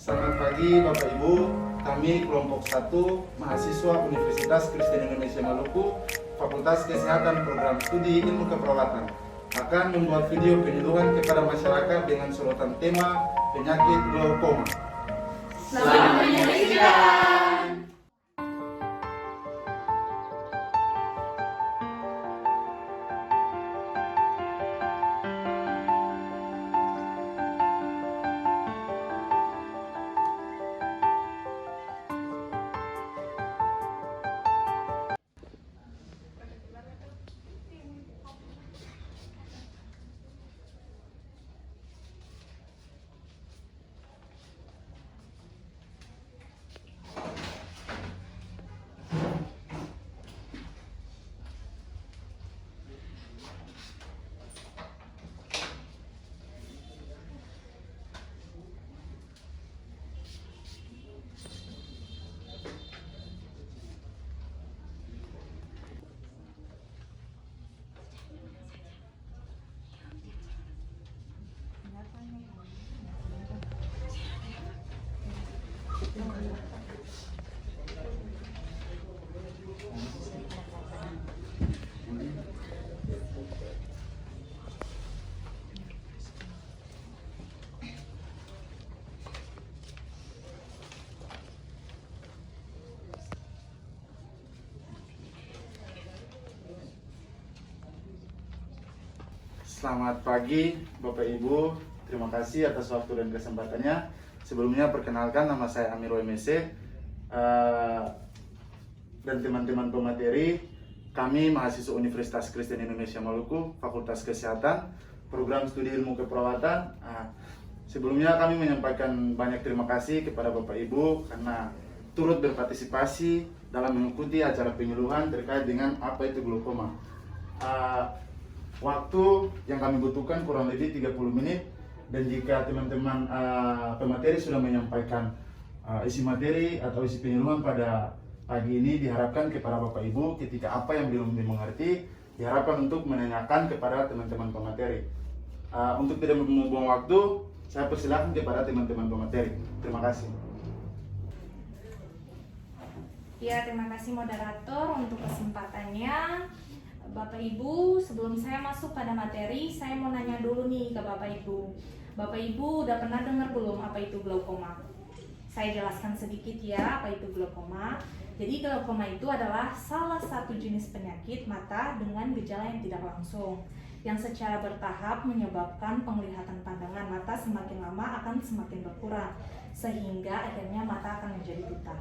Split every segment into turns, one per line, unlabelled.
Selamat pagi Bapak Ibu, kami kelompok 1 mahasiswa Universitas Kristen Indonesia Maluku, Fakultas Kesehatan Program Studi Ilmu Keperawatan akan membuat video penyuluhan kepada masyarakat dengan sorotan tema penyakit glaukoma.
Selamat menyaksikan.
Selamat pagi Bapak Ibu, terima kasih atas waktu dan kesempatannya. Sebelumnya perkenalkan, nama saya Amir WMC dan teman-teman pemateri. Kami mahasiswa Universitas Kristen Indonesia Maluku, Fakultas Kesehatan, Program Studi Ilmu Keperawatan. Sebelumnya kami menyampaikan banyak terima kasih kepada Bapak Ibu karena turut berpartisipasi dalam mengikuti acara penyuluhan terkait dengan apa itu glaukoma. Waktu yang kami butuhkan kurang lebih 30 menit, dan jika teman-teman pemateri sudah menyampaikan isi materi atau isi penyuluhan pada pagi ini, diharapkan kepada Bapak Ibu ketika apa yang belum dimengerti diharapkan untuk menanyakan kepada teman-teman pemateri. Untuk tidak membuang waktu, saya persilakan kepada teman-teman pemateri. Terima kasih.
Ya, terima kasih moderator untuk kesempatannya. Bapak Ibu, sebelum saya masuk pada materi, saya mau nanya dulu nih ke Bapak Ibu. Bapak Ibu udah pernah dengar belum apa itu glaukoma? Saya jelaskan sedikit ya apa itu glaukoma. Jadi glaukoma itu adalah salah satu jenis penyakit mata dengan gejala yang tidak langsung, yang secara bertahap menyebabkan penglihatan pandangan mata semakin lama akan semakin berkurang, sehingga akhirnya mata akan menjadi buta.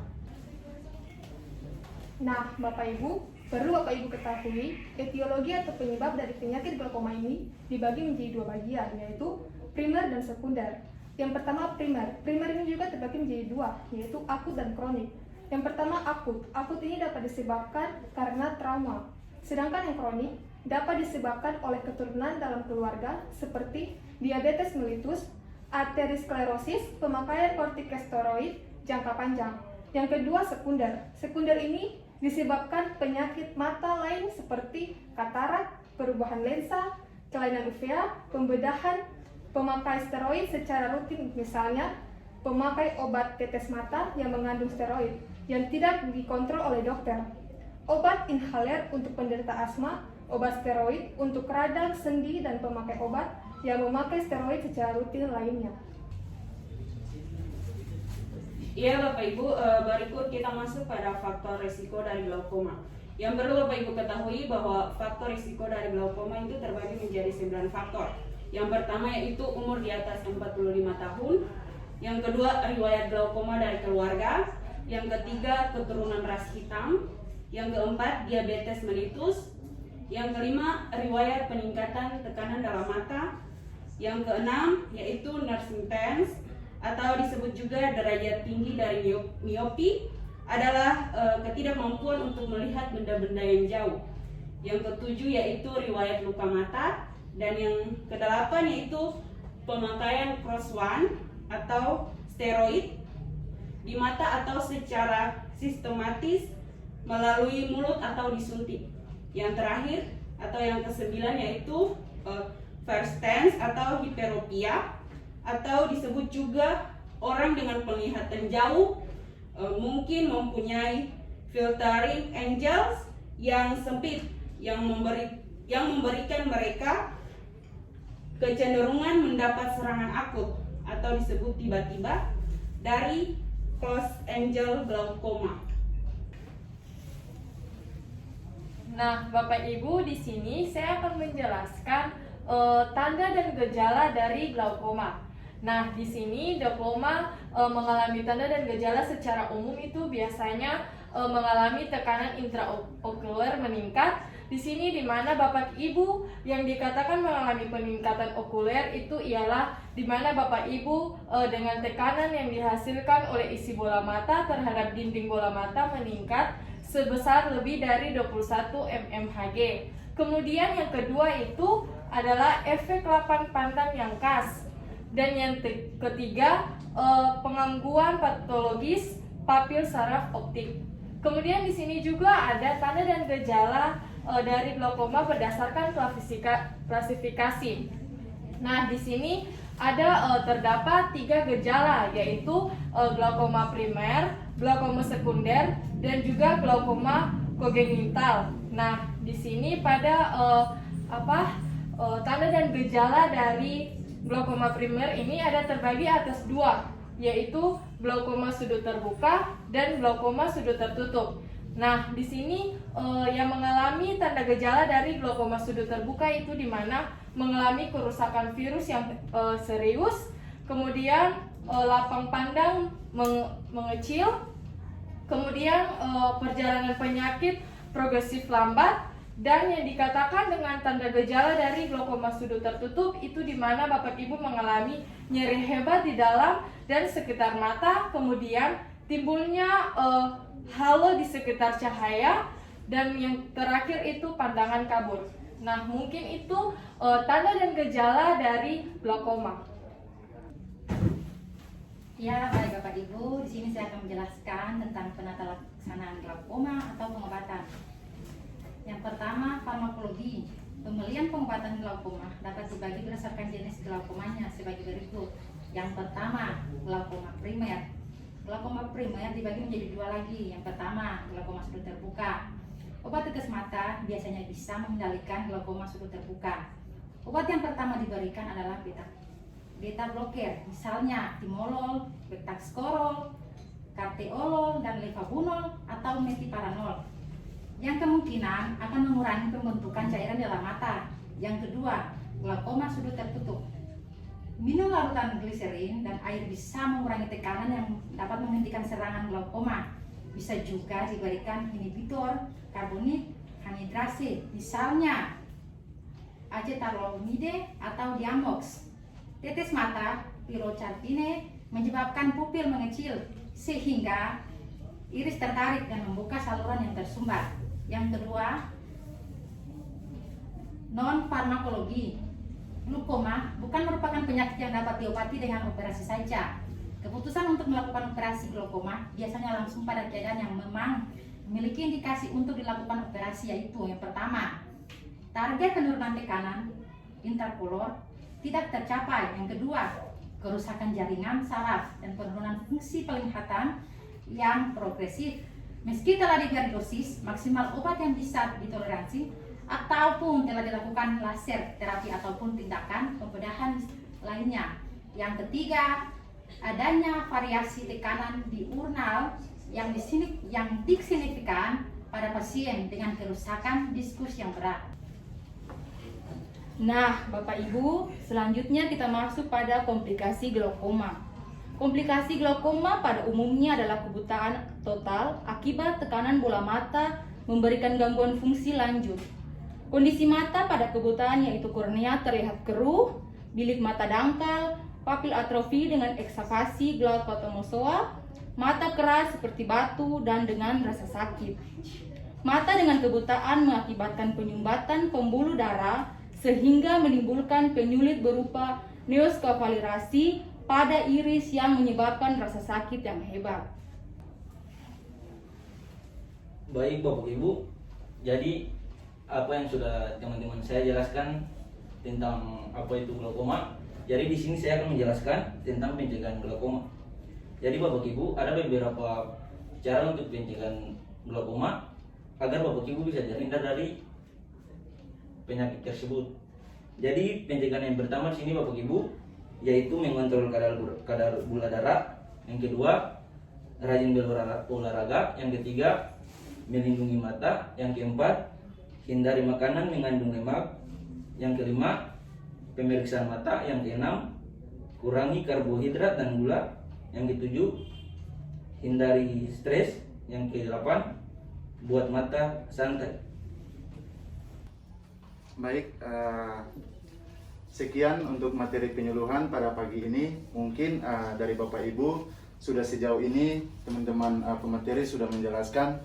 Nah, Bapak Ibu, perlu Bapak Ibu ketahui, etiologi atau penyebab dari penyakit glaukoma ini dibagi menjadi dua bagian, yaitu primer dan sekunder. Yang pertama primer. Primer ini juga terbagi menjadi dua, yaitu akut dan kronik. Yang pertama akut. Akut ini dapat disebabkan karena trauma. Sedangkan yang kronik dapat disebabkan oleh keturunan dalam keluarga seperti diabetes mellitus, arteriosklerosis, pemakaian kortikosteroid jangka panjang. Yang kedua sekunder. Sekunder ini disebabkan penyakit mata lain seperti katarak, perubahan lensa, kelainan uvea, pembedahan, pemakai steroid secara rutin, misalnya pemakai obat tetes mata yang mengandung steroid yang tidak dikontrol oleh dokter, obat inhaler untuk penderita asma, obat steroid untuk radang sendi, dan pemakai obat yang memakai steroid secara rutin lainnya.
Iya Bapak Ibu, berikut kita masuk pada faktor risiko dari glaukoma. Yang perlu Bapak Ibu ketahui bahwa faktor risiko dari glaukoma itu terbagi menjadi 9 faktor. Yang pertama yaitu umur di atas 45 tahun. Yang kedua, riwayat glaukoma dari keluarga. Yang ketiga, keturunan ras hitam. Yang keempat, diabetes mellitus. Yang kelima, riwayat peningkatan tekanan dalam mata. Yang keenam yaitu nursing tense, atau disebut juga derajat tinggi dari miopi, adalah ketidakmampuan untuk melihat benda-benda yang jauh. Yang ketujuh yaitu riwayat luka mata, dan yang kedelapan yaitu pemakaian cross-one atau steroid di mata atau secara sistematis melalui mulut atau disuntik. Yang terakhir atau yang kesembilan yaitu first tense atau hiperopia, atau disebut juga orang dengan penglihatan jauh mungkin mempunyai filtering angles yang sempit yang memberikan mereka kecenderungan mendapat serangan akut atau disebut tiba-tiba dari closed angle glaukoma.
Nah, Bapak Ibu, di sini saya akan menjelaskan tanda dan gejala dari glaukoma. Nah, di sini glaukoma mengalami tanda dan gejala secara umum itu biasanya mengalami tekanan intraokuler meningkat. Di sini di mana Bapak Ibu yang dikatakan mengalami peningkatan okuler itu ialah di mana Bapak Ibu dengan tekanan yang dihasilkan oleh isi bola mata terhadap dinding bola mata meningkat sebesar lebih dari 21 mmHg. Kemudian yang kedua itu adalah efek lapan pandang yang khas. Dan yang ketiga, penggangguan patologis papil saraf optik. Kemudian di sini juga ada tanda dan gejala dari glaukoma berdasarkan klasifikasi. Nah, di sini ada terdapat 3 gejala, yaitu glaukoma primer, glaukoma sekunder, dan juga glaukoma kongenital. Nah, di sini pada tanda dan gejala dari glaukoma primer ini ada terbagi atas 2, yaitu glaukoma sudut terbuka dan glaukoma sudut tertutup. Nah, di sini yang mengalami tanda gejala dari glaukoma sudut terbuka itu di mana mengalami kerusakan virus yang serius, kemudian lapang pandang mengecil, kemudian perjalanan penyakit progresif lambat, dan yang dikatakan dengan tanda gejala dari glaukoma sudut tertutup itu di mana Bapak Ibu mengalami nyeri hebat di dalam dan sekitar mata, kemudian timbulnya halo di sekitar cahaya, dan yang terakhir itu pandangan kabur. Nah, mungkin itu tanda dan gejala dari glaukoma.
Ya, baik Bapak Ibu, di sini saya akan menjelaskan tentang penata laksanaan glaukoma atau pengobatan. Yang pertama, farmakologi. Pembelian pengobatan glaukoma dapat dibagi berdasarkan jenis glaukomanya sebagai berikut. Yang pertama, glaukoma primer. Glaukoma primer dibagi menjadi 2 lagi. Yang pertama, glaukoma sudut terbuka. Obat tetes mata biasanya bisa mengendalikan glaukoma sudut terbuka. Obat yang pertama diberikan adalah beta blocker, misalnya timolol, betaxcorol, carteolol, dan levabunol atau metiparanol, yang kemungkinan akan mengurangi pembentukan cairan dalam mata. Yang kedua, glaukoma sudut tertutup. Minum larutan gliserin dan air bisa mengurangi tekanan yang dapat menghentikan serangan glaukoma. Bisa juga diberikan inhibitor karbonit anhidrase, misalnya acetaldehyde atau diamox. Tetes mata pirocarpine menyebabkan pupil mengecil sehingga iris tertarik dan membuka saluran yang tersumbat. Yang kedua, non farmakologi. Glaukoma bukan merupakan penyakit yang dapat diobati dengan operasi saja. Keputusan untuk melakukan operasi glaukoma biasanya langsung pada keadaan yang memang memiliki indikasi untuk dilakukan operasi, yaitu yang pertama, target penurunan tekanan intraokular tidak tercapai. Yang kedua, kerusakan jaringan saraf dan penurunan fungsi penglihatan yang progresif. Meski telah diberi dosis maksimal obat yang bisa ditoleransi ataupun telah dilakukan laser terapi ataupun tindakan pembedahan lainnya. Yang ketiga, adanya variasi tekanan diurnal yang signifikan pada pasien dengan kerusakan diskus yang berat.
Nah, Bapak Ibu, selanjutnya kita masuk pada komplikasi glaukoma. Komplikasi glaukoma pada umumnya adalah kebutaan total akibat tekanan bola mata memberikan gangguan fungsi lanjut. Kondisi mata pada kebutaan yaitu kornea terlihat keruh, bilik mata dangkal, papil atrofi dengan eksavasi glaukotomosoa, mata keras seperti batu dan dengan rasa sakit. Mata dengan kebutaan mengakibatkan penyumbatan pembuluh darah sehingga menimbulkan penyulit berupa neoskafalirasi pada iris yang menyebabkan rasa sakit yang hebat.
Baik Bapak Ibu, jadi apa yang sudah teman-teman saya jelaskan tentang apa itu glaukoma. Jadi di sini saya akan menjelaskan tentang pencegahan glaukoma. Jadi Bapak Ibu ada beberapa cara untuk pencegahan glaukoma agar Bapak Ibu bisa terhindar dari penyakit tersebut. Jadi pencegahan yang pertama di sini Bapak Ibu yaitu mengontrol kadar gula darah, yang kedua rajin berolahraga, yang ketiga melindungi mata, yang keempat hindari makanan mengandung lemak, yang kelima pemeriksaan mata, yang keenam kurangi karbohidrat dan gula, yang ketujuh hindari stres, yang kedelapan buat mata santai.
Baik, sekian untuk materi penyuluhan pada pagi ini. Mungkin dari Bapak Ibu sudah sejauh ini teman-teman pemateri sudah menjelaskan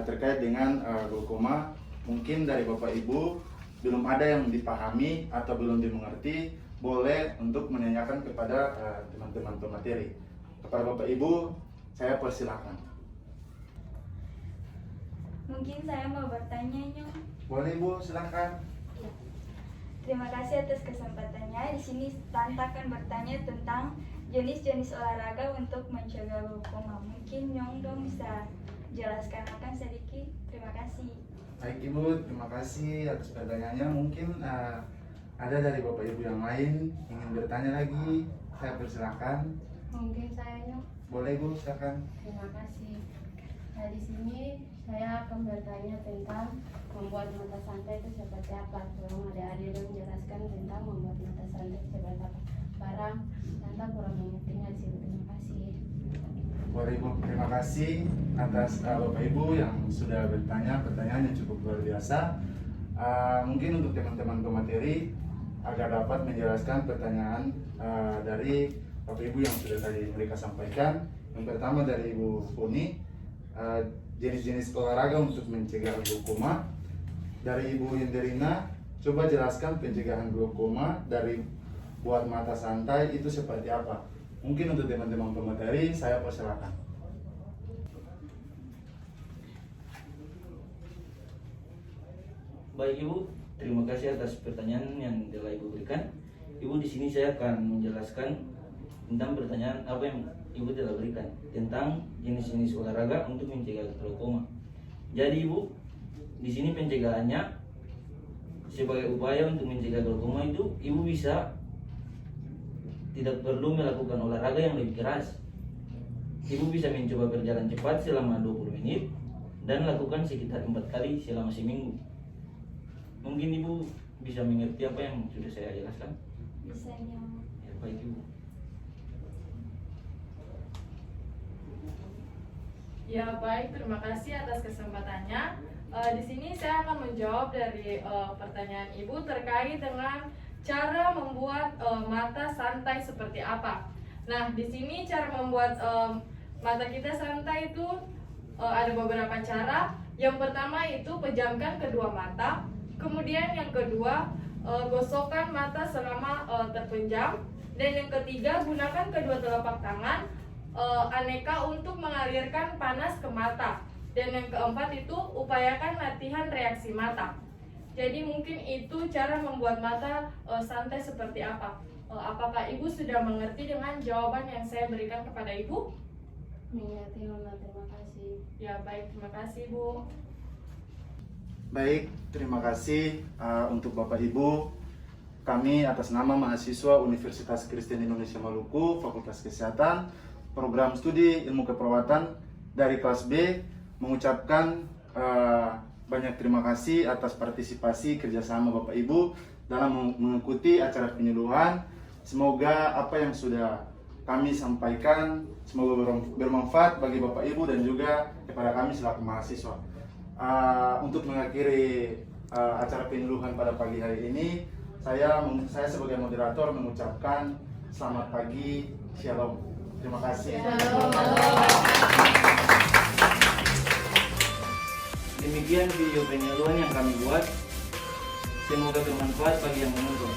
terkait dengan glaukoma. Mungkin dari Bapak Ibu belum ada yang dipahami atau belum dimengerti, boleh untuk menanyakan kepada teman-teman pemateri. Kepada Bapak Ibu, saya persilahkan.
Mungkin saya mau bertanya, Nyong.
Boleh Ibu, silahkan.
Terima kasih atas kesempatannya. Di sini Tante akan bertanya tentang jenis-jenis olahraga untuk mencegah glaukoma. Mungkin Nyong dong bisa jelaskan akan sedikit. Terima kasih.
Baik Ibu, terima kasih atas pertanyaannya. Mungkin ada dari Bapak Ibu yang lain ingin bertanya lagi. Saya persilahkan.
Mungkin saya Nyong.
Boleh Ibu, silakan.
Terima kasih. Nah, di sini saya akan bertanya tentang membuat mata santai itu seperti apa. Tolong adik-adik dong menjelaskan tentang membuat mata santai seperti apa. Barang Tante kurang mengertinya di sini. Terima kasih.
Boleh Ibu, terima kasih atas Bapak Ibu yang sudah bertanya pertanyaan yang cukup luar biasa. Mungkin untuk teman-teman pemateri agar dapat menjelaskan pertanyaan dari Bapak Ibu yang sudah tadi mereka sampaikan. Yang pertama dari Ibu Puni, jenis-jenis olahraga untuk mencegah glaukoma. Dari Ibu Henderina, coba jelaskan pencegahan glaukoma dari buat mata santai itu seperti apa. Mungkin untuk teman-teman pemateri, saya persilakan.
Baik Ibu, terima kasih atas pertanyaan yang telah Ibu berikan. Ibu, di sini saya akan menjelaskan tentang pertanyaan apa yang Ibu telah berikan tentang jenis-jenis olahraga untuk mencegah glaukoma. Jadi Ibu, di sini pencegahannya sebagai upaya untuk mencegah glaukoma itu Ibu bisa tidak perlu melakukan olahraga yang lebih keras. Ibu bisa mencoba berjalan cepat selama 20 menit dan lakukan sekitar 4 kali selama seminggu. Mungkin Ibu bisa mengerti apa yang sudah saya jelaskan?
Bisa Nyong.
Ya, baik Ibu.
Ya baik, terima kasih atas kesempatannya. Di sini saya akan menjawab dari pertanyaan Ibu terkait dengan cara membuat mata santai seperti apa. Nah, di sini cara membuat mata kita santai itu ada beberapa cara. Yang pertama itu pejamkan kedua mata. Kemudian yang kedua gosokkan mata selama terpejam. Dan yang ketiga gunakan kedua telapak tangan aneka untuk mengalirkan panas ke mata. Dan yang keempat itu upayakan latihan reaksi mata. Jadi mungkin itu cara membuat mata santai seperti apa. Apakah Ibu sudah mengerti dengan jawaban yang saya berikan kepada Ibu?
Mengerti, Nona. Terima kasih.
Ya baik, terima kasih Bu.
Baik, terima kasih untuk Bapak Ibu. Kami atas nama mahasiswa Universitas Kristen Indonesia Maluku, Fakultas Kesehatan, Program Studi Ilmu Keperawatan dari kelas B, mengucapkan banyak terima kasih atas partisipasi kerjasama Bapak Ibu dalam mengikuti acara penyuluhan. Semoga apa yang sudah kami sampaikan semoga bermanfaat bagi Bapak Ibu dan juga kepada kami selaku mahasiswa. Untuk mengakhiri acara penyuluhan pada pagi hari ini, saya sebagai moderator mengucapkan selamat pagi, shalom. Terima kasih.
Demikian video penyuluhan yang kami buat. Semoga bermanfaat bagi yang menonton.